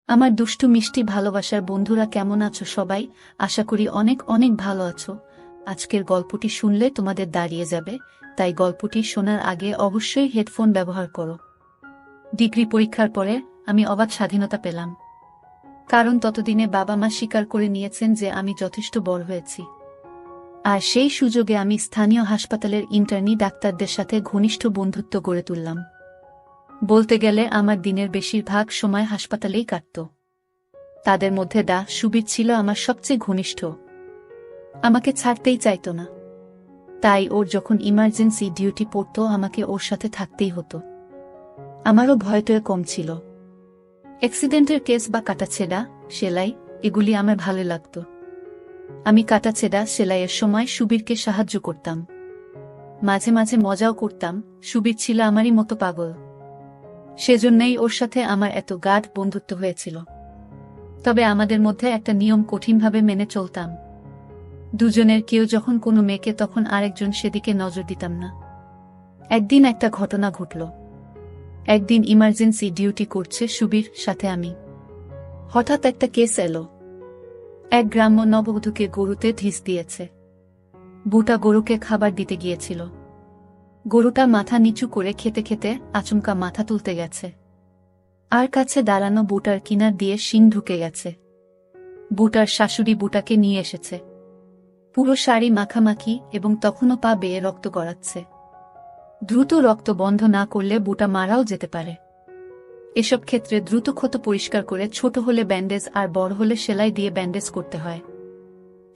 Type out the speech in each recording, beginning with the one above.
আমার দুষ্টু মিষ্টি ভালোবাসার বন্ধুরা কেমন আছো সবাই? আশা করি অনেক অনেক ভালো আছো। আজকের গল্পটি শুনলে তোমাদের দাঁড়িয়ে যাবে, তাই গল্পটি শোনার আগে অবশ্যই হেডফোন ব্যবহার করো। ডিগ্রি পরীক্ষার পরে আমি অবাধ স্বাধীনতা পেলাম, কারণ ততদিনে বাবা মা স্বীকার করে নিয়েছেন যে আমি যথেষ্ট বড় হয়েছি। আর সেই সুযোগে আমি স্থানীয় হাসপাতালের ইন্টার্নি ডাক্তারদের সাথে ঘনিষ্ঠ বন্ধুত্ব গড়ে তুললাম। বলতে গেলে আমার দিনের বেশিরভাগ সময় হাসপাতালেই কাটত। তাদের মধ্যে সুবীর ছিল আমার সবচেয়ে ঘনিষ্ঠ। আমাকে ছাড়তেই চাইত না, তাই ওর যখন ইমার্জেন্সি ডিউটি পড়ত আমাকে ওর সাথে থাকতেই হতো। আমারও ভয়টয় কম ছিল। অ্যাক্সিডেন্টের কেস বা কাটাছেঁড়া সেলাই এগুলি আমার ভালো লাগত। আমি কাটাছেঁড়া সেলাইয়ের সময় সুবীরকে সাহায্য করতাম, মাঝে মাঝে মজাও করতাম। সুবীর ছিল আমারই মতো পাগল, সেজন্যই ওর সাথে আমার এত গাঢ় বন্ধুত্ব হয়েছিল। তবে আমাদের মধ্যে একটা নিয়ম কঠিনভাবে মেনে চলতাম। দুজনের কেউ যখন কোনো মেয়েকে তখন আরেকজন সেদিকে নজর দিতাম না। একদিন একটা ঘটনা ঘটল। একদিন ইমার্জেন্সি ডিউটি করছে সুবীর সাথে আমি। হঠাৎ একটা কেস এলো। এক গ্রাম্য নববধূকে গরুতে ঢিস দিয়েছে। বুটা গরুকে খাবার দিতে গিয়েছিল। গরুটা মাথা নিচু করে খেতে খেতে আচমকা মাথা তুলতে গেছে, আর কাছে দাঁড়ানো বুটার কিনার দিয়ে শিং ঢুকে গেছে। বুটার শাশুড়ি বুটাকে নিয়ে এসেছে। পুরো শাড়ি মাখামাখি এবং তখনও পা বেয়ে রক্ত গড়াচ্ছে। দ্রুত রক্ত বন্ধ না করলে বুটা মারাও যেতে পারে। এসব ক্ষেত্রে দ্রুত ক্ষত পরিষ্কার করে ছোট হলে ব্যান্ডেজ আর বড় হলে সেলাই দিয়ে ব্যান্ডেজ করতে হয়।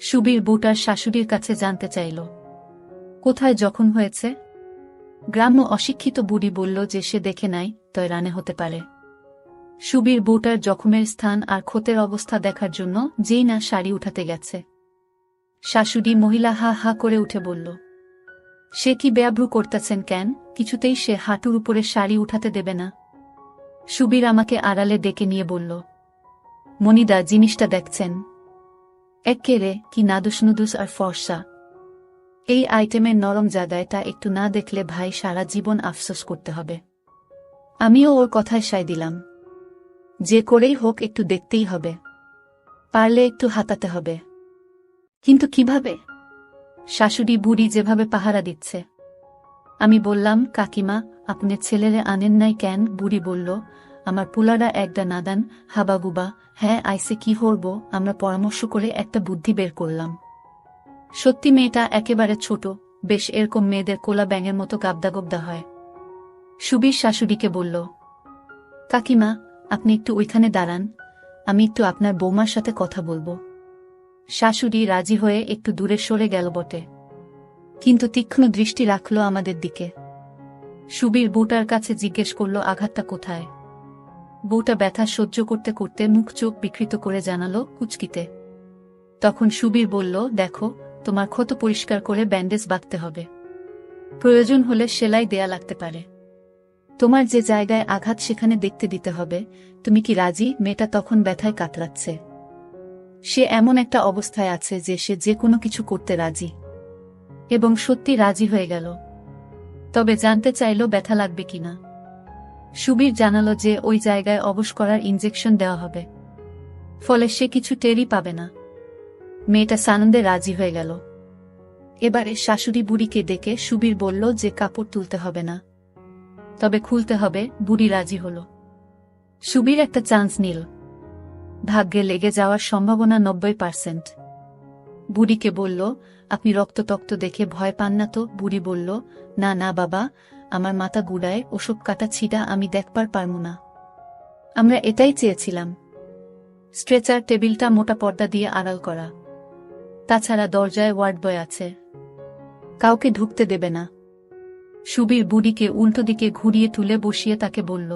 সুবীর বুটার শাশুড়ির কাছে জানতে চাইল কোথায় জখম হয়েছে। গ্রাম্য অশিক্ষিত বুড়ি বলল যে সে দেখে নাই, তয় রানে হতে পারে। সুবীর বুটার জখমের স্থান আর ক্ষতের অবস্থা দেখার জন্য যেই না শাড়ি উঠাতে গেছে, শাশুড়ি মহিলা হা হা করে উঠে বলল, সে কি বেয়াব্রু করতেছেন কেন? কিছুতেই সে হাঁটুর উপরে শাড়ি উঠাতে দেবে না। সুবীর আমাকে আড়ালে ডেকে নিয়ে বলল, মনিদা, জিনিসটা দেখছেন? এক্কেরে কি নাদুস নুদুস আর ফর্সা। এই আইটেমের নরম জায়গাটা একটু না দেখলে ভাই সারা জীবন আফসোস করতে হবে। আমিও ওর কথায় সায় দিলাম, যে করেই হোক একটু দেখতেই হবে, পারলে একটু হাতাতে হবে। কিন্তু কিভাবে? শাশুড়ি বুড়ি যেভাবে পাহারা দিচ্ছে। আমি বললাম, কাকিমা, আপনি ছেলেরে আনেন নাই কেন? বুড়ি বলল, আমার পুলারা একটা নাদান হাবাগুবা। হ্যাঁ, আইসে কি হরব? আমরা পরামর্শ করে একটা বুদ্ধি বের করলাম। সত্যি মেয়েটা একেবারে ছোট, বেশ এরকম মেয়েদের কোলা ব্যাঙের মতো গাবদা হয়। সুবীর শাশুড়িকে বলল, কাকিমা, আপনি একটু ওইখানে দাঁড়ান, আমি একটু আপনার বৌমার সাথে কথা বলবো। শাশুড়ি রাজি হয়ে একটু দূরে সরে গেল বটে, কিন্তু তীক্ষ্ণ দৃষ্টি রাখল আমাদের দিকে। সুবীর বউটার কাছে জিজ্ঞেস করল, আঘাতটা কোথায়? বউটা ব্যথা সহ্য করতে করতে মুখ চোখ বিকৃত করে জানালো, কুচকিতে। তখন সুবীর বলল, দেখো, তোমার ক্ষত পরিষ্কার করে ব্যান্ডেজ বাঁধতে হবে, প্রয়োজন হলে সেলাই দেয়া লাগতে পারে। তোমার যে জায়গায় আঘাত সেখানে দেখতে দিতে হবে। তুমি কি রাজি? মেয়েটা তখন ব্যথায় কাতরাচ্ছে। সে এমন একটা অবস্থায় আছে যে সে যে কোনো কিছু করতে রাজি, এবং সত্যি রাজি হয়ে গেল। তবে জানতে চাইল ব্যথা লাগবে কিনা। সুবীর জানালো যে ওই জায়গায় অবশ করার ইনজেকশন দেওয়া হবে, ফলে সে কিছু টেরই পাবে না। মেয়েটা সানন্দে রাজি হয়ে গেল। এবারে শাশুড়ি বুড়িকে ডেকে সুবীর বলল যে কাপড় তুলতে হবে না, তবে খুলতে হবে। বুড়ি রাজি হল। সুবীর একটা চান্স নিল। ভাগ্যে লেগে যাওয়ার সম্ভাবনা 90%। বুড়িকে বলল, আপনি রক্তটক্ত দেখে ভয় পান না তো? বুড়ি বলল, না না বাবা, আমার মাথা গুড়ায়, ওসব কাটা ছিটা আমি দেখবার পারমু না। আমরা এটাই চেয়েছিলাম। স্ট্রেচার টেবিলটা মোটা পর্দা দিয়ে আড়াল করা, তাছাড়া দরজায় ওয়ার্ড বয় আছে, কাউকে ঢুকতে দেবে না। সুবীর বুড়িকে উল্টো দিকে ঘুরিয়ে তুলে বসিয়ে তাকে বলল,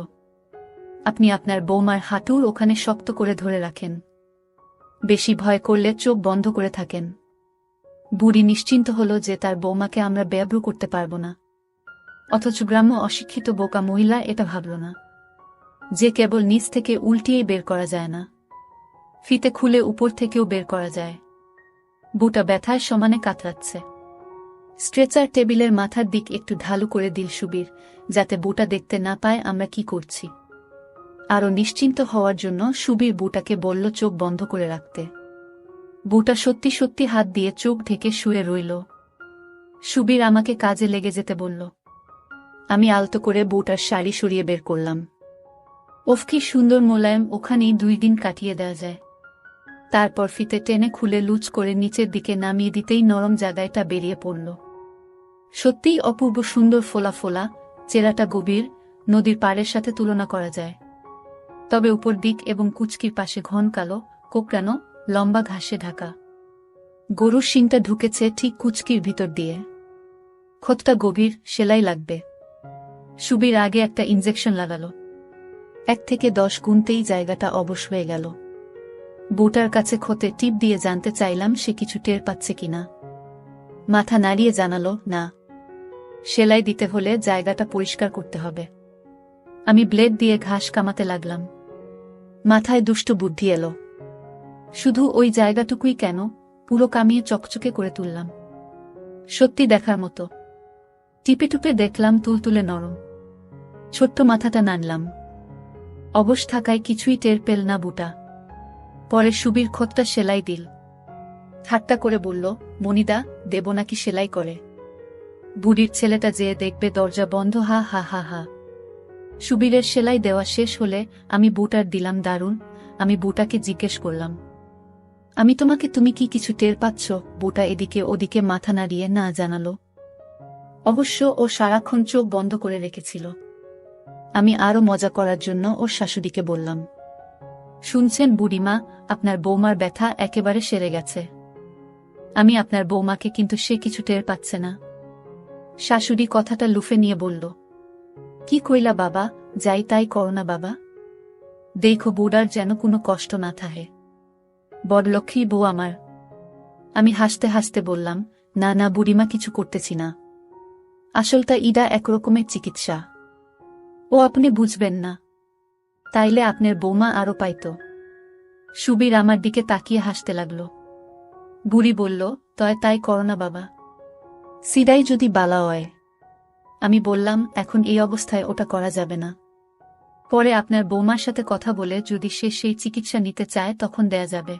আপনি আপনার বৌমার হাঁটুর ওখানে শক্ত করে ধরে রাখেন, বেশি ভয় করলে চোখ বন্ধ করে থাকেন। বুড়ি নিশ্চিন্ত হল যে তার বৌমাকে আমরা বেয়াব্রু করতে পারব না। অথচ গ্রাম্য অশিক্ষিত বোকা মহিলা এটা ভাবল না যে কেবল নিচ থেকে উল্টিয়েই বের করা যায় না, ফিতে খুলে উপর থেকেও বের করা যায়। বুটা ব্যথায় সমানে কাতরাচ্ছে। স্ট্রেচার টেবিলের মাথার দিক একটু ঢালু করে দিল সুবীর, যাতে বুটা দেখতে না পায় আমরা কি করছি। আরও নিশ্চিন্ত হওয়ার জন্য সুবীর বুটাকে বলল চোখ বন্ধ করে রাখতে। বুটা সত্যি সত্যি হাত দিয়ে চোখ ঢেকে শুয়ে রইল। সুবীর আমাকে কাজে লেগে যেতে বলল। আমি আলতো করে বুটার শাড়ি সরিয়ে বের করলাম। ওফ কি সুন্দর মোলায়েম, ওখানেই 2 দিন কাটিয়ে দেওয়া যায়। তারপর ফিতে টেনে খুলে লুচ করে নিচের দিকে নামিয়ে দিতেই নরম জায়গাটা বেরিয়ে পড়ল। সত্যিই অপূর্ব সুন্দর, ফোলা ফোলা, চেরাটা গভীর, নদীর পাড়ের সাথে তুলনা করা যায়। তবে উপর দিক এবং কুচকির পাশে ঘন কালো, কোকড়ানো, লম্বা ঘাসে ঢাকা। গরুর শিংটা ঢুকেছে ঠিক কুচকির ভিতর দিয়ে। ক্ষতটা গভীর, সেলাই লাগবে। সুবীর আগে একটা ইনজেকশন লাগালো। 1 থেকে 10 গুনতেই জায়গাটা অবশ হয়ে গেল। বুটার কাছে ক্ষতে টিপ দিয়ে জানতে চাইলাম সে কিছু টের পাচ্ছে কিনা। মাথা নাড়িয়ে জানালো, না। সেলাই দিতে হলে জায়গাটা পরিষ্কার করতে হবে। আমি ব্লেড দিয়ে ঘাস কামাতে লাগলাম। মাথায় দুষ্ট বুদ্ধি এলো। শুধু ওই জায়গাটুকুই কেন, পুরো কামিয়ে চকচকে করে তুললাম। সত্যি দেখার মতো। টিপে টুপে দেখলাম তুলতুলে নরম। ছোট্ট মাথাটা নাড়লাম। অবশ থাকায় কিছুই টের পেল না বুটা। পরে সুবীর ক্ষতটা সেলাই দিল। ঠাট্টা করে বলল, মনিদা, দেব নাকি সেলাই করে? বুড়ির ছেলেটা যেয়ে দেখবে দরজা বন্ধ, হা হা হা হা। সুবীরের সেলাই দেওয়া শেষ হলে আমি বুটার দিলাম দারুণ। আমি বুটাকে জিজ্ঞেস করলাম, আমি তোমাকে, তুমি কি কিছু টের পাচ্ছ? বুটা এদিকে ওদিকে মাথা নাড়িয়ে না জানালো। অবশ্য ও সারাক্ষণ চোখ বন্ধ করে রেখেছিল। আমি আরো মজা করার জন্য ওর শাশুড়িকে বললাম, শুনছেন বুড়িমা, আপনার বৌমার ব্যথা একেবারে সেরে গেছে। আমি আপনার বৌমাকে, কিন্তু সে কিছু টের পাচ্ছে না। শাশুড়ি কথাটা লুফে নিয়ে বলল, কি কইলা বাবা, যাই তাই করো না বাবা। দেখো বুড়ার যেন কোনো কষ্ট না থাকে। বড়লক্ষ্মী বউ আমার। আমি হাসতে হাসতে বললাম, না না বুড়িমা, কিছু করতেছি না। আসলটা ইডা একরকমের চিকিৎসা। ও আপনি বুঝবেন না, তাইলে আপনার বৌমা আরো পাইত। সুবীর আমার দিকে তাকিয়ে হাসতে লাগল। বুড়ি বলল, তয় তাই করো না বাবা, সিদাই যদি বালা হয়। আমি বললাম, এখন এই অবস্থায় ওটা করা যাবে না। পরে আপনার বৌমার সাথে কথা বলে যদি সে সেই চিকিৎসা নিতে চায় তখন দেয়া যাবে।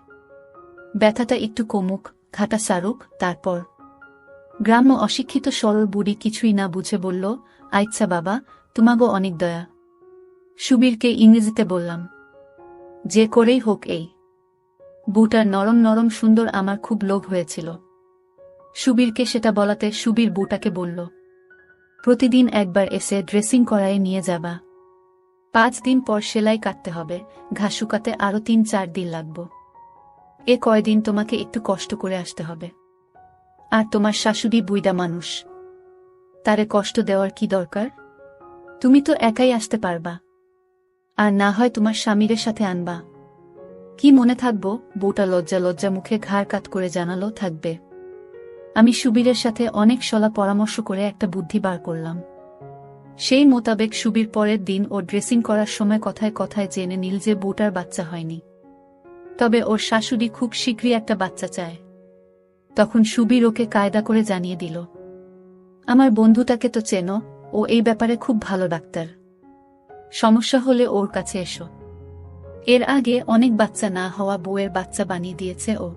ব্যথাটা একটু কমুক, ঘাটা সারুক, তারপর। গ্রাম্য অশিক্ষিত সরল বুড়ি কিছুই না বুঝে বলল, আচ্ছা বাবা, তোমাগো অনেক দয়া। সুবীরকে ইংরেজিতে বললাম, যে করেই হোক এই বুটার নরম নরম সুন্দর আমার খুব লোভ হয়েছিল। সুবীরকে সেটা বলাতে সুবীর বুটাকে বলল, প্রতিদিন একবার এসে ড্রেসিং করায় নিয়ে যাবা। 5 দিন পর সেলাই কাটতে হবে, ঘাস শুকাতে আরো 3-4 দিন লাগবে। এ কয়দিন তোমাকে একটু কষ্ট করে আসতে হবে। আর তোমার শাশুড়ি বুইড়া মানুষ, তারে কষ্ট দেওয়ার কি দরকার? তুমি তো একাই আসতে পারবা, আর না হয় তোমার স্বামীর সাথে আনবা। কি মনে থাকবো? বউটা লজ্জা লজ্জা মুখে ঘাড় কাত করে জানালো, থাকবে। আমি সুবীরের সাথে অনেক সলা পরামর্শ করে একটা বুদ্ধি বার করলাম। সেই মোতাবেক সুবীর পরের দিন ও ড্রেসিং করার সময় কথায় কথায় জেনে নিল যে বউটার বাচ্চা হয়নি, তবে ওর শাশুড়ি খুব শীঘ্রই একটা বাচ্চা চায়। তখন সুবীর ওকে কায়দা করে জানিয়ে দিল, আমার বন্ধুটাকে তো চেনো, ও এই ব্যাপারে খুব ভালো ডাক্তার। সমস্যা হলে ওর কাছে এসো। এর আগে অনেক বাচ্চা না হওয়া বউয়ের বাচ্চা বানিয়ে দিয়েছে ও।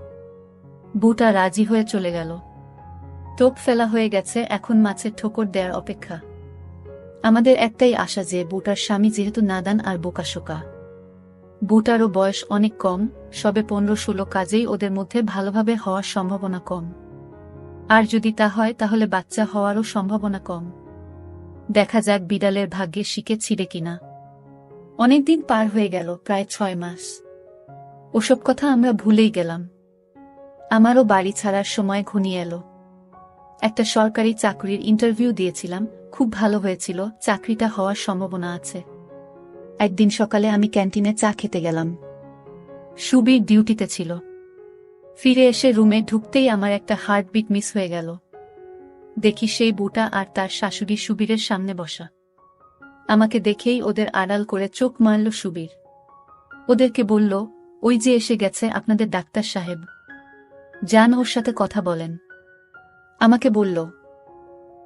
বউটা রাজি হয়ে চলে গেল। টোপ ফেলা হয়ে গেছে, এখন মাছের ঠোকর দেয়ার অপেক্ষা। আমাদের একটাই আশা যে বউটার স্বামী যেহেতু নাদান আর বোকাশোকা। বউটারও বয়স অনেক কম, সবে 15-16, কাজেই ওদের মধ্যে ভালোভাবে হওয়ার সম্ভাবনা কম। আর যদি তা হয় তাহলে বাচ্চা হওয়ারও সম্ভাবনা কম। দেখা যাক বিড়ালের ভাগ্যে শিকে ছিঁড়ে কিনা। অনেকদিন পার হয়ে গেল, প্রায় 6 মাস। ওসব কথা আমরা ভুলেই গেলাম। আমারও বাড়ি ছাড়ার সময় ঘনিয়ে এলো। একটা সরকারি চাকরির ইন্টারভিউ দিয়েছিলাম, খুব ভালো হয়েছিল, চাকরিটা হওয়ার সম্ভাবনা আছে। একদিন সকালে আমি ক্যান্টিনে চা খেতে গেলাম। সুবীর ডিউটিতে ছিল। ফিরে এসে রুমে ঢুকতেই আমার একটা হার্টবিট মিস হয়ে গেল। দেখি সেই বুটা আর তার শাশুড়ি সুবীরের সামনে বসা। আমাকে দেখেই ওদের আড়াল করে চোখ মারল সুবীর। ওদেরকে বলল, ওই যে এসে গেছে আপনাদের ডাক্তার সাহেব, যান ওর সাথে কথা বলেন। আমাকে বলল,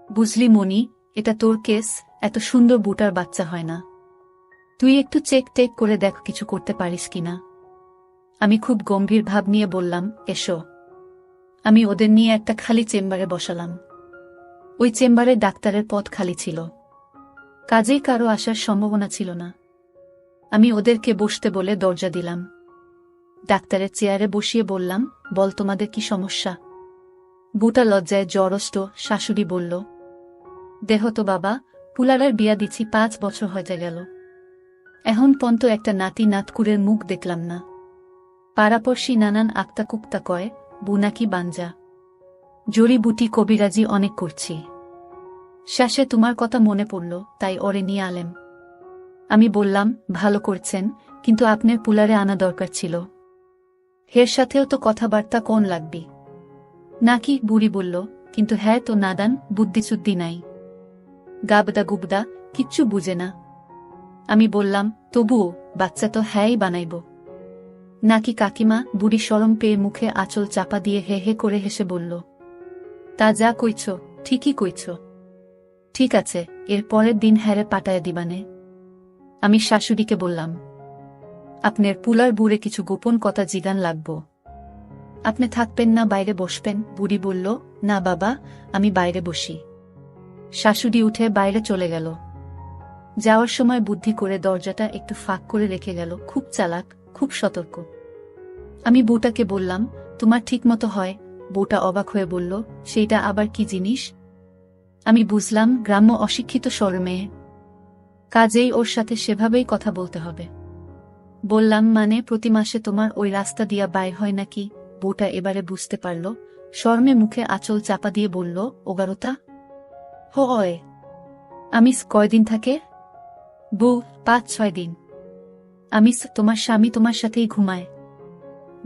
বুঝলি মনি, এটা তোর কেস, এত সুন্দর বুটার বাচ্চা হয় না। তুই একটু চেক টেক করে দেখ কিছু করতে পারিস কিনা। আমি খুব গম্ভীর ভাব নিয়ে বললাম, এসো। আমি ওদের নিয়ে একটা খালি চেম্বারে বসালাম। ওই চেম্বারে ডাক্তারের পদ খালি ছিল, কাজেই কারো আসার সম্ভাবনা ছিল না। আমি ওদেরকে বসতে বলে দরজা দিলাম। ডাক্তারের চেয়ারে বসিয়ে বললাম, বল তোমাদের কি সমস্যা। বুটা লজ্জায় জড়ষ্ট শাশুড়ি বলল, দেহ তো বাবা, পুলারের বিয়া দিচ্ছি 5 বছর হয়ে গেল, এখন পর্যন্ত একটা নাতি নাতকুরের মুখ দেখলাম না। পাড়াপড়শি নানান আক্তা কুক্তা কয়, বু নাকি বাঞ্জা, জড়িবুটি কবিরাজি অনেক করছি। শেষে তোমার কথা মনে পড়ল, তাই ওরে নিয়ে আলেম। আমি বললাম, ভালো করছেন, কিন্তু আপনার পুলারে আনা দরকার ছিল। হের সাথেও তো কথাবার্তা কোন লাগবি নাকি, বুড়ি বলল, কিন্তু হ্যাঁ তো নাদান, বুদ্ধিসুদ্ধি নাই, গাবদা গুবদা, কিচ্ছু বুঝে না। আমি বললাম, তবুও বাচ্চা তো হ্যাঁই বানাইব নাকি কাকিমা। বুড়ি শরম পেয়ে মুখে আঁচল চাপা দিয়ে হে হে করে হেসে বলল, তা যা কইছ ঠিকই কইছ। ঠিক আছে, এর পরের দিন হ্যারে পাঠায় দিবানে। আমি শাশুড়িকে বললাম, আপনার পুলার বুড়ে কিছু গোপন কথা জিগান লাগব। আপনি থাকবেন না বাইরে বসবেন। বুড়ি বলল, না বাবা, আমি বাইরে বসি। শাশুড়ি উঠে বাইরে চলে গেল। যাওয়ার সময় বুদ্ধি করে দরজাটা একটু ফাঁক করে রেখে গেল। খুব চালাক, খুব সতর্ক। আমি বউটাকে বললাম, তোমার ঠিক মতো হয়। বউটা অবাক হয়ে বলল, সেইটা আবার কি জিনিস। আমি বুঝলাম, গ্রাম্য অশিক্ষিত সর মেয়ে, কাজেই ওর সাথে সেভাবেই কথা বলতে হবে। বললাম, মানে প্রতি মাসে তোমার ওই রাস্তা দিয়া বাইর হয় নাকি। বউটা এবারে বুঝতে পারল। শরমে মুখে আঁচল চাপা দিয়ে বলল, ওগারোতা হয়। আমি কয়দিন থাকে। বউ, 5-6 দিন। আমি তোমার স্বামী তোমার সাথেই ঘুমায়।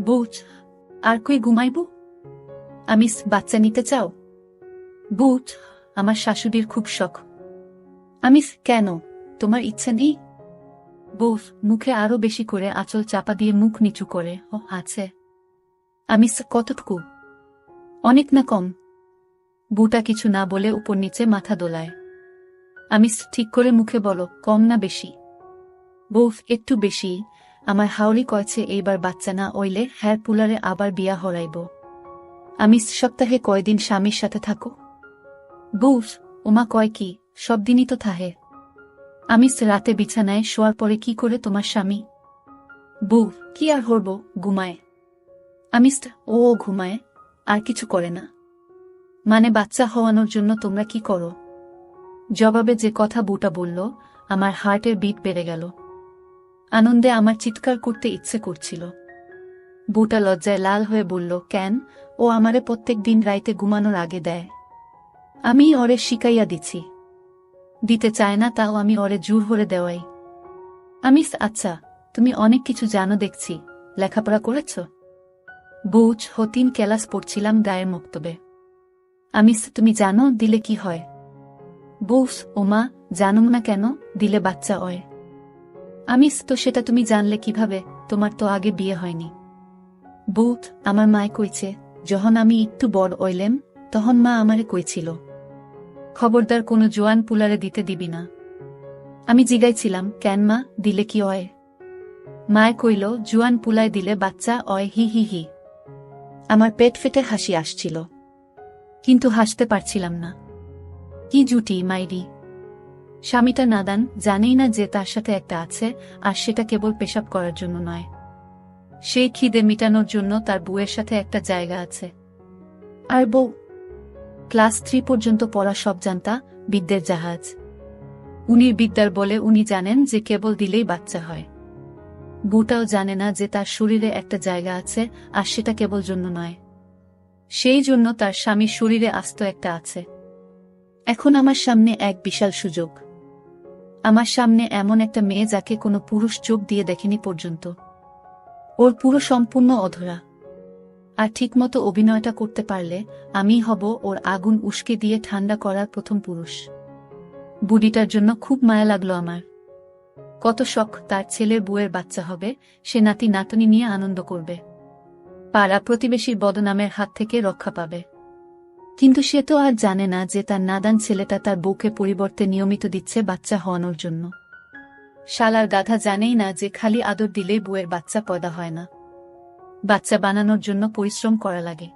বউ, আর কই ঘুমাইব। আমি বাচ্চা নিতে চাও। বউ, আমার শাশুড়ির খুব শখ। আমি কেন, তোমার ইচ্ছা নেই। বউ মুখে আরো বেশি করে আঁচল চাপা দিয়ে মুখ নিচু করে, ও আছে। আমি কতটুকু। অনেক না কম। বউটা কিছু না বলে উপর নিচে মাথা দোলায়। আমি ঠিক করে মুখে বলো, কম না বেশি। বউ, একটু বেশি। আমার হাওড়ি কয়েছে এইবার বাচ্চা না ওইলে হ্যার পুলারে আবার বিয়া হরাইব। আমি সপ্তাহে কয়দিন স্বামীর সাথে থাকো। বউ, ওমা কয় কি, সব দিনই তো থাহে। আমি রাতে বিছানায় শোয়ার পরে কি করে তোমার স্বামী। বউ, কি আর হরব, ঘুমায়। আমি ও ঘুমায়, আর কিছু করে না। মানে বাচ্চা হওয়ানোর জন্য তোমরা কি করো। জবাবে যে কথা বউটা বলল, আমার হার্টের বিট বেড়ে গেল। আনন্দে আমার চিৎকার করতে ইচ্ছে করছিল। বউটা লজ্জায় লাল হয়ে বলল, কেন, ও আমারে প্রত্যেক দিন রাইতে ঘুমানোর আগে দেয়। আমি ওরে শিকাইয়া দিছি। দিতে চায় না, তাও আমি ওরে জোর করে দেওয়াই। আমি আচ্ছা, তুমি অনেক কিছু জানো দেখছি, লেখাপড়া করেছ। বউচ, 3 ক্লাস পড়ছিলাম গায়ের মক্তবে। আমি তুমি জানো দিলে কি হয়। বউস, ওমা, জানুম না কেন, দিলে বাচ্চা হয়। আমি তো সেটা তুমি জানলে কিভাবে, তোমার তো আগে বিয়ে হয়নি। বউত, আমার মায় কইছে, যখন আমি একটু বড় হইলেম, তখন মা আমারে কইছিল, খবরদার কোনো জোয়ান পুলারে দিতে দিবি না। আমি জিগাইছিলাম, কেন মা, দিলে কি হয়। মায় কইল, জোয়ান পুলায় দিলে বাচ্চা অয়, হি হি হি। আমার পেট ফেটে হাসি আসছিল, কিন্তু হাসতে পারছিলাম না। কি জুটি মাইরি। স্বামীটা নাদান, জানেই না যে তার সাথে একটা আছে, আর সেটা কেবল পেশাব করার জন্য নয়। সেই খিদে মিটানোর জন্য তার বউয়ের সাথে একটা জায়গা আছে। আর বউ ক্লাস 3 পর্যন্ত পড়া, সব জানতা, বিদ্যের জাহাজ। উনির বিদ্যার বলে উনি জানেন যে কেবল দিলেই বাচ্চা হয়। বউটাও জানে না যে তার শরীরে একটা জায়গা আছে, আর সেটা কেবল জন্য নয়। সেই জন্য তার স্বামীর শরীরে আস্ত একটা আছে। এখন আমার সামনে এক বিশাল সুযোগ। আমার সামনে এমন একটা মেয়ে যাকে কোনো পুরুষ চোখ দিয়ে দেখেনি পর্যন্ত। ওর পুরো সম্পূর্ণ অধরা। আর ঠিকমতো অভিনয়টা করতে পারলে আমি হব ওর আগুন উস্কে দিয়ে ঠান্ডা করার প্রথম পুরুষ। বুড়িটার জন্য খুব মায়া লাগলো আমার। কত শখ তার ছেলের বউয়ের বাচ্চা হবে, সে নাতি নাতনি নিয়ে আনন্দ করবে, পাড়া প্রতিবেশীর বদনামের হাত থেকে রক্ষা পাবে। কিন্তু সে তো আর জানে না যে তার নাদান ছেলেটা তার বউকে পরিবর্তে নিয়মিত দিচ্ছে বাচ্চা হওয়ানোর জন্য। শালার গাধা জানেই না যে খালি আদর দিলেই বউয়ের বাচ্চা পয়দা হয় না, বাচ্চা বানানোর জন্য পরিশ্রম করা লাগে।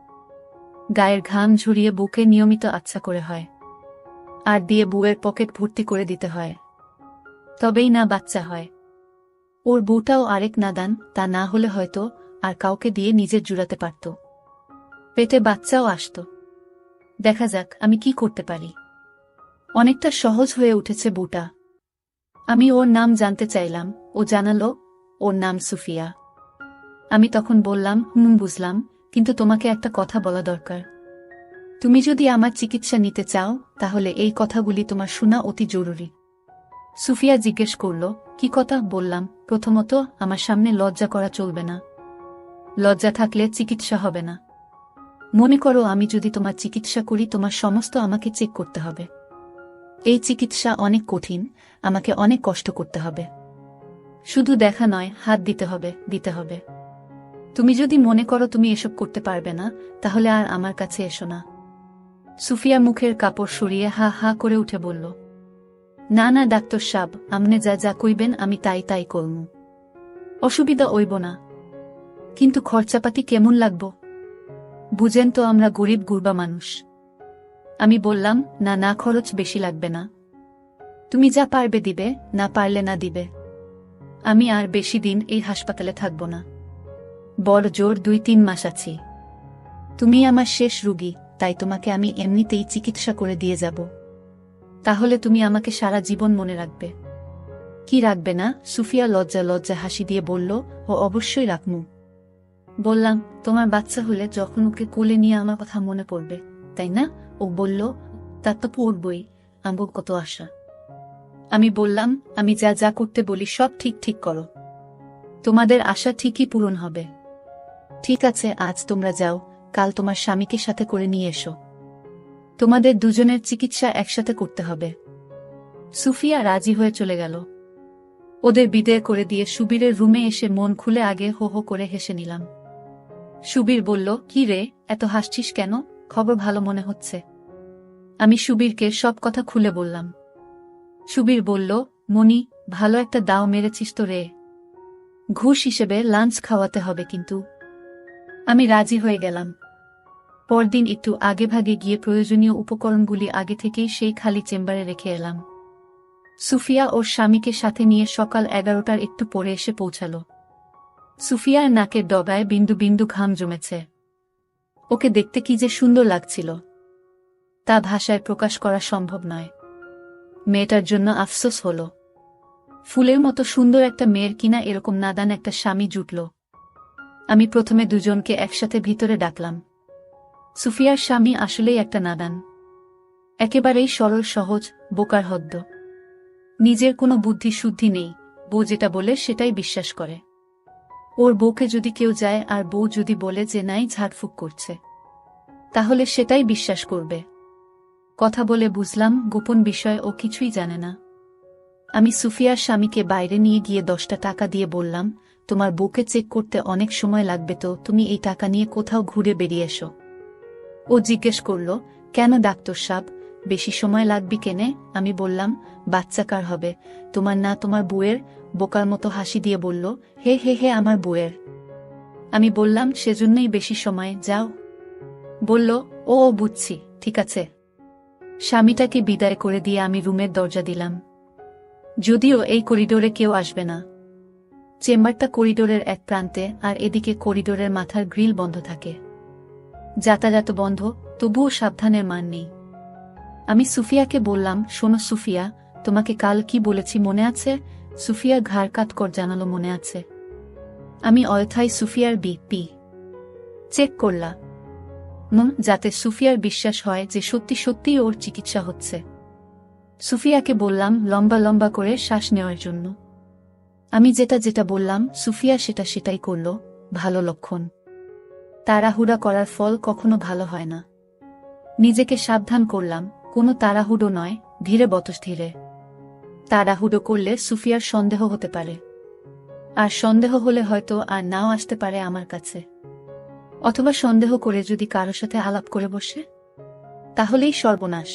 গায়ের ঘাম ঝরিয়ে বুকে নিয়মিত আচ্ছা করে হয়, আর দিয়ে বউয়ের পকেট ভর্তি করে দিতে হয়, তবেই না বাচ্চা হয়। ওর বউটাও আরেক নাদান, তা না হলে হয়তো আর কাউকে দিয়ে নিজের জুড়াতে পারত, পেটে বাচ্চাও আসত। দেখা যাক আমি কি করতে পারি। অনেকটা সহজ হয়ে উঠেছে বউটা। আমি ওর নাম জানতে চাইলাম, ও জানালো ওর নাম সুফিয়া। আমি তখন বললাম, বুঝলাম, কিন্তু তোমাকে একটা কথা বলা দরকার। তুমি যদি আমার চিকিৎসা নিতে চাও তাহলে এই কথাগুলি তোমার শোনা অতি জরুরি। সুফিয়া জিজ্ঞেস করল, কি কথা? বললাম, প্রথমত আমার সামনে লজ্জা করা চলবে না, লজ্জা থাকলে চিকিৎসা হবে না। মনে করো আমি যদি তোমার চিকিৎসা করি, তোমার সমস্ত আমাকে চেক করতে হবে। এই চিকিৎসা অনেক কঠিন, আমাকে অনেক কষ্ট করতে হবে। শুধু দেখা নয়, হাত দিতে হবে। তুমি যদি মনে করো তুমি এসব করতে পারবে না, তাহলে আর আমার কাছে এসো না। সুফিয়া মুখের কাপড় সরিয়ে হা হা করে উঠে বলল, না না ডাক্তার সাব, আমনে যা যা কইবেন আমি তাই করমু, অসুবিধা হইব না। কিন্তু খরচাপাতি কেমন লাগবো? বুঝেন তো আমরা গরিব গুরবা মানুষ। আমি বললাম, না খরচ বেশি লাগবে না, তুমি যা পারবে দিবে, না পারলে না দিবে। আমি আর বেশি দিন এই হাসপাতালে থাকব না, বড় জোর 2-3 মাস আছি। তুমি আমার শেষ রুগী, তাই তোমাকে আমি এমনিতেই চিকিৎসা করে দিয়ে যাব। তাহলে তুমি আমাকে সারা জীবন মনে রাখবে। কি রাখবে না? সুফিয়া লজ্জা হাসি দিয়ে বলল, ও অবশ্যই রাখমু। বললাম, তোমার বাচ্চা হলে যখন ওকে কোলে নিয়ে আমার কথা মনে পড়বে, তাই না? ও বলল, তা তো পড়বই, আমার কত আশা। আমি বললাম, আমি যা যা করতে বলি সব ঠিক করো, তোমাদের আশা ঠিকই পূরণ হবে। ঠিক আছে, আজ তোমরা যাও, কাল তোমার স্বামীকে সাথে করে নিয়ে এসো, তোমাদের দুজনের চিকিৎসা একসাথে করতে হবে। সুফিয়া রাজি হয়ে চলে গেল। ওদের বিদায় করে দিয়ে সুবীরের রুমে এসে মন খুলে আগে হো হো করে হেসে নিলাম। সুবীর বলল, কি রে, এত হাসছিস কেন? খবর ভালো মনে হচ্ছে। আমি সুবীরকে সব কথা খুলে বললাম। সুবীর বলল, মনি, ভালো একটা দাও মেরেছিস তো রে, ঘুষ হিসেবে লাঞ্চ খাওয়াতে হবে কিন্তু। আমি রাজি হয়ে গেলাম। পরদিন একটু আগেভাগে গিয়ে প্রয়োজনীয় উপকরণগুলি আগে থেকেই সেই খালি চেম্বারে রেখে এলাম। সুফিয়া ওর স্বামীকে সাথে নিয়ে সকাল 11টার একটু পরে এসে পৌঁছাল। সুফিয়ার নাকের ডগায় বিন্দু বিন্দু ঘাম জমেছে। ওকে দেখতে কি যে সুন্দর লাগছিল, তা ভাষায় প্রকাশ করা সম্ভব নয়। মেয়েটার জন্য আফসোস হল। ফুলের মতো সুন্দর একটা মেয়ের কিনা এরকম নাদান একটা স্বামী জুটল। আমি প্রথমে দুজনকে একসাথে ভিতরে ডাকলাম। সুফিয়ার স্বামী আসলেই একটা নাদান, একেবারেই সরল সহজ, বোকার হদ্দ। নিজের কোনো বুদ্ধি শুদ্ধি নেই, বউ যেটা বলে সেটাই বিশ্বাস করে। ওর বউকে যদি কেউ যায় আর বউ যদি বলে যে নাই ঝাড়ফুঁক করছে, তাহলে সেটাই বিশ্বাস করবে। কথা বলে বুঝলাম গোপন বিষয় ও কিছুই জানে না। আমি সুফিয়ার স্বামীকে বাইরে নিয়ে গিয়ে 10টা টাকা দিয়ে বললাম, তোমার বউকে চেক করতে অনেক সময় লাগবে, তো তুমি এই টাকা নিয়ে কোথাও ঘুরে বেরিয়ে এসো। ও জিজ্ঞেস করল, কেন ডাক্তার সাব, বেশি সময় লাগবে কেনে? আমি বললাম, বাচ্চা কার হবে, তোমার না তোমার বউয়ের? বোকার মতো হাসি দিয়ে বলল, হে হে হে, আমার বউয়ের। আমি বললাম, সেজন্যই বেশি সময়, যাও। বলল, ও বুঝছি, ঠিক আছে। স্বামীটাকে বিদায় করে দিয়ে আমি রুমের দরজা দিলাম। যদিও এই করিডোরে কেউ আসবে না। চেম্বারটা করিডোরের এক প্রান্তে, আর এদিকে করিডোরের মাথার গ্রিল বন্ধ থাকে, যাতায়াত বন্ধ, তবুও সাবধানের মান নেই। আমি সুফিয়াকে বললাম, শোনো সুফিয়া, তোমাকে কাল কি বলেছি মনে আছে? সুফিয়া ঘাড় কাত কর জানালো, মনে আছে। আমি অয়থাই সুফিয়ার বিপি চেক করলাম, যাতে সুফিয়ার বিশ্বাস হয় যে সত্যি সত্যিই ওর চিকিৎসা হচ্ছে। সুফিয়াকে বললাম লম্বা লম্বা করে শ্বাস নেওয়ার জন্য। আমি যেটা বললাম সুফিয়া সেটাই করল, ভালো লক্ষণ। তাড়াহুড়া করার ফল কখনো ভালো হয় না। নিজেকে সাবধান করলাম, কোনো তাড়াহুড়ো নয়, ধীরে ধীরে। তাড়াহুড়ো করলে সুফিয়ার সন্দেহ হতে পারে, আর সন্দেহ হলে হয়তো আর নাও আসতে পারে আমার কাছে। অথবা সন্দেহ করে যদি কারো সাথে আলাপ করে বসে, তাহলেই সর্বনাশ।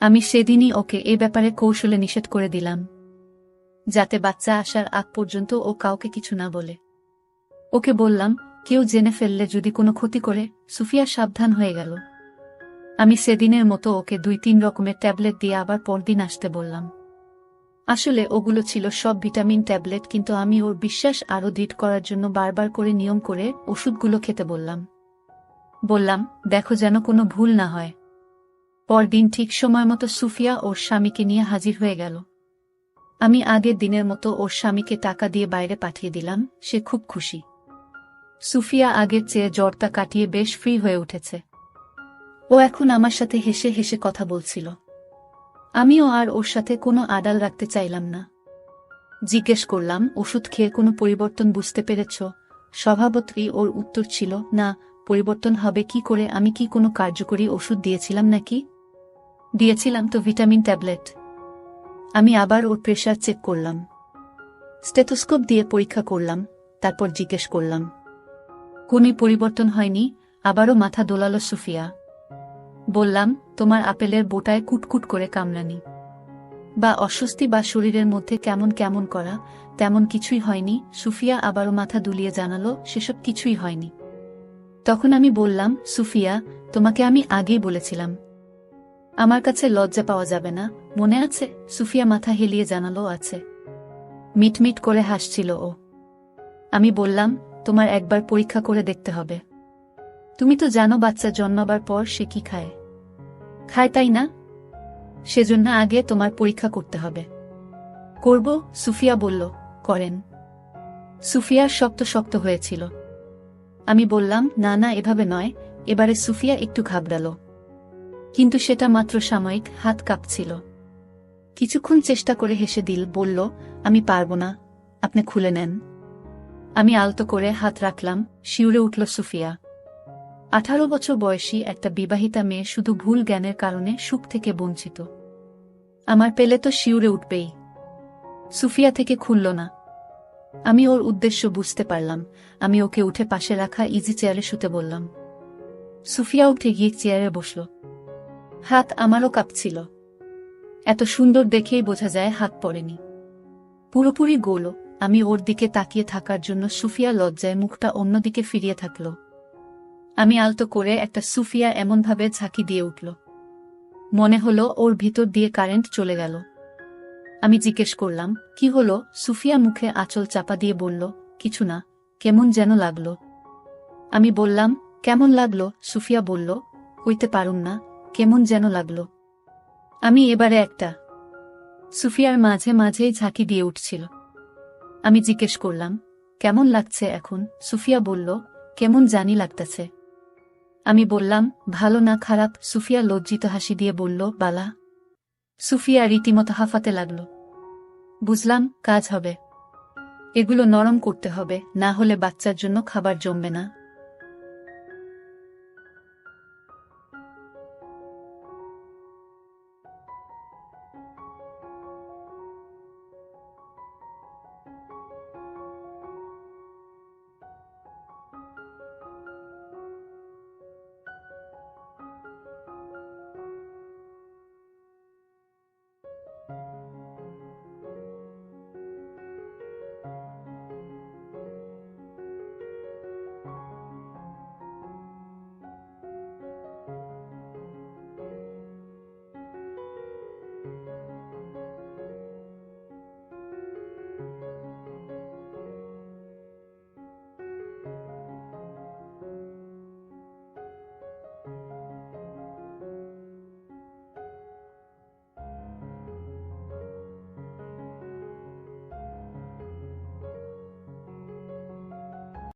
আমি সেদিনই ওকে এ ব্যাপারে কৌশলে নিষেধ করে দিলাম। যাতে বাচ্চা আসার আগ পর্যন্ত ও কাউকে কিছু না বলে। ওকে বললাম, কেউ জেনে ফেললে যদি কোনো ক্ষতি করে। সুফিয়া সাবধান হয়ে গেল। আমি সেদিনের মতো ওকে 2-3 রকমের ট্যাবলেট দিয়ে আবার পরদিন আসতে বললাম। আসলে ওগুলো ছিল সব ভিটামিন ট্যাবলেট, কিন্তু আমি ওর বিশ্বাস আরও দৃঢ় করার জন্য বারবার করে নিয়ম করে ওষুধগুলো খেতে বললাম, দেখো যেন কোনো ভুল না হয়। পরদিন ঠিক সময় মতো সুফিয়া ওর স্বামীকে নিয়ে হাজির হয়ে গেল। আমি আগের দিনের মতো ওর স্বামীকে টাকা দিয়ে বাইরে পাঠিয়ে দিলাম। সে খুব খুশি। সুফিয়া আগের চেয়ে জ্বরটা কাটিয়ে বেশ ফ্রি হয়ে উঠেছে। ও এখন আমার সাথে হেসে হেসে কথা বলছিল। আমিও আর ওর সাথে কোনো আড়াল রাখতে চাইলাম না। জিজ্ঞেস করলাম, ওষুধ খেয়ে কোনো পরিবর্তন বুঝতে পেরেছ? স্বভাবতই ওর উত্তর ছিল, না, পরিবর্তন হবে কি করে? আমি কি কোনো কার্যকরী ওষুধ দিয়েছিলাম নাকি? দিয়েছিলাম তো, ভিটামিন ট্যাবলেট। আমি আবার ওর প্রেশার চেক করলাম, স্টেথোস্কোপ দিয়ে পরীক্ষা করলাম, তারপর জিজ্ঞেস করলাম, কোনো পরিবর্তন হয়নি? আবারও মাথা দোলালো সুফিয়া। বললাম, তোমার আপেলের বোটায় কুটকুট করে কামড়ানি বা অস্বস্তি বা শরীরের মধ্যে কেমন কেমন করা, তেমন কিছুই হয়নি। সুফিয়া আবারও মাথা দুলিয়ে জানালো, সেসব কিছুই হয়নি। তখন আমি বললাম, সুফিয়া, তোমাকে আমি আগেই বলেছিলাম আমার কাছে লজ্জা পাওয়া যাবে না, মনে আছে? সুফিয়া মাথা হেলিয়ে জানালো, আছে। মিটমিট করে হাসছিল ও। আমি বললাম, তোমার একবার পরীক্ষা করে দেখতে হবে। তুমি তো জানো বাচ্চা জন্মাবার পর সে কি খায়, তাই না? সেজন্য আগে তোমার পরীক্ষা করতে হবে। করব? সুফিয়া বলল, করেন। সুফিয়ার শক্ত শক্ত হয়েছিল। আমি বললাম, না না, এভাবে নয়। এবারে সুফিয়া একটু ঘাবড়াল, কিন্তু সেটা মাত্র সাময়িক। হাত কাঁপছিল। কিছুক্ষণ চেষ্টা করে হেসে বলল, আমি পারব না, আপনি খুলে নেন। আমি আলতো করে হাত রাখলাম। শিউরে উঠল সুফিয়া। 18 বছর বয়সী একটা বিবাহিতা মেয়ে শুধু ভুল জ্ঞানের কারণে সুখ থেকে বঞ্চিত। আমার পেলে তো শিউরে উঠবেই। সুফিয়া থেকে খুলল না। আমি ওর উদ্দেশ্য বুঝতে পারলাম। আমি ওকে উঠে পাশে রাখা ইজি চেয়ারে শুতে বললাম। সুফিয়া উঠে গিয়ে চেয়ারে বসল। হাত আমারও কাঁপছিল। এত সুন্দর দেখেই বোঝা যায় হাত পড়েনি, পুরোপুরি গোল। আমি ওর দিকে তাকিয়ে থাকার জন্য সুফিয়া লজ্জায় মুখটা অন্যদিকে ফিরিয়ে থাকল। আমি আলতো করে একটা সুফিয়া এমনভাবে ঝাঁকি দিয়ে উঠল, মনে হলো ওর ভিতর দিয়ে কারেন্ট চলে গেল। আমি জিজ্ঞেস করলাম, কি হলো? সুফিয়া মুখে আঁচল চাপা দিয়ে বলল, কিছু না, কেমন যেন লাগলো। আমি বললাম, কেমন লাগলো? সুফিয়া বলল, কইতে পারুম না, কেমন যেন লাগলো। আমি এবারে একটা সুফিয়ার মাঝে মাঝেই ঝাঁকি দিয়ে উঠছিল। আমি জিজ্ঞেস করলাম, কেমন লাগছে এখন? সুফিয়া বলল, কেমন জানি লাগতেছে। আমি বললাম, ভালো না খারাপ? সুফিয়া লজ্জিত হাসি দিয়ে বলল, বালা। সুফিয়া রীতিমতো হাঁফাতে লাগল। বুঝলাম, কাজ হবে। এগুলো নরম করতে হবে, না হলে বাচ্চার জন্য খাবার জমবে না।